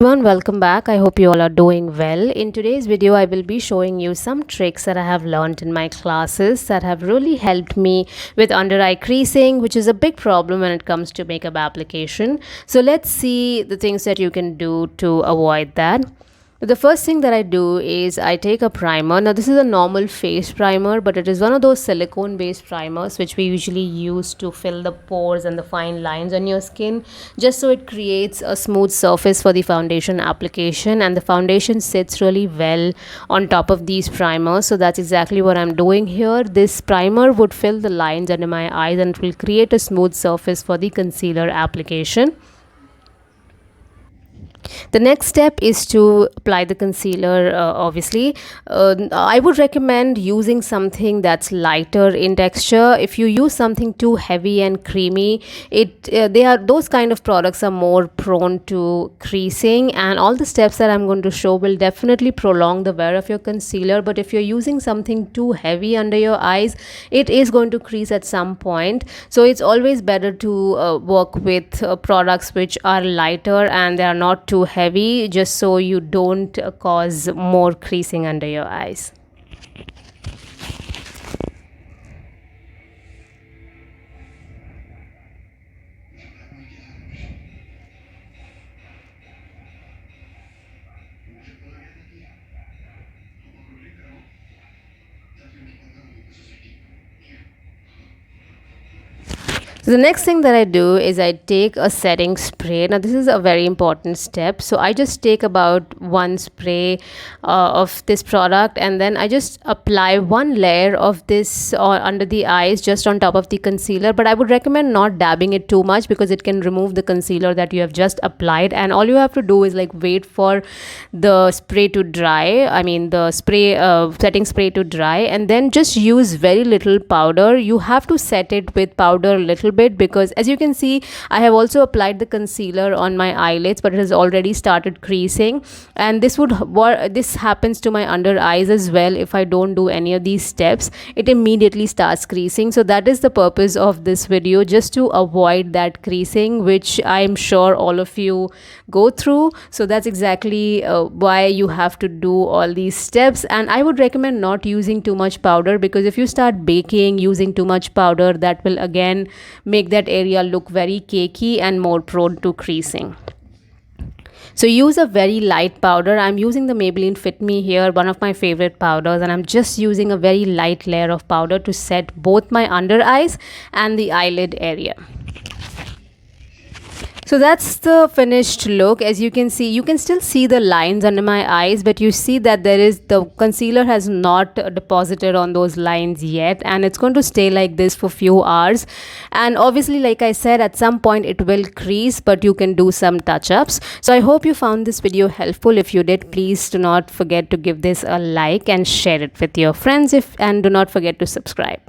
Everyone, welcome back. I hope you all are doing well. In today's video, I will be showing you some tricks that I have learned in my classes that have really helped me with under eye creasing, which is a big problem when it comes to makeup application. So let's see the things that you can do to avoid that. The first thing that I do is I take a primer. Now, this is a normal face primer, but it is one of those silicone based primers which we usually use to fill the pores and the fine lines on your skin, just so it creates a smooth surface for the foundation application, and the foundation sits really well on top of these primers. So that's exactly what I'm doing here. This primer would fill the lines under my eyes and it will create a smooth surface for the concealer application. The next step is to apply the concealer. Obviously, I would recommend using something that's lighter in texture. If you use something too heavy and creamy, those kind of products are more prone to creasing, and all the steps that I'm going to show will definitely prolong the wear of your concealer. But if you're using something too heavy under your eyes, it is going to crease at some point. So it's always better to work with products which are lighter and they are not too heavy, just so you don't cause more creasing under your eyes. So the next thing that I do is I take a setting spray. Now this is a very important step. So I just take about one spray of this product, and then I just apply one layer of this under the eyes, just on top of the concealer. But I would recommend not dabbing it too much because it can remove the concealer that you have just applied. And all you have to do is like wait for the spray to dry. I mean the spray setting spray to dry, and then just use very little powder. You have to set it with powder a little bit, because as you can see, I have also applied the concealer on my eyelids, but it has already started creasing, and this happens to my under eyes as well. If I don't do any of these steps, it immediately starts creasing. So that is the purpose of this video, just to avoid that creasing, which I'm sure all of you go through. So that's exactly why you have to do all these steps. And I would recommend not using too much powder, because if you start baking using too much powder, that will again make that area look very cakey and more prone to creasing. So use a very light powder. I'm using the Maybelline Fit Me here, one of my favorite powders, and I'm just using a very light layer of powder to set both my under eyes and the eyelid area. So that's the finished look. As you can see, you can still see the lines under my eyes, but you see that the concealer has not deposited on those lines yet, and it's going to stay like this for few hours. And obviously, like I said, at some point it will crease, but you can do some touch-ups. So I hope you found this video helpful. If you did, please do not forget to give this a like and share it with your friends, and do not forget to subscribe.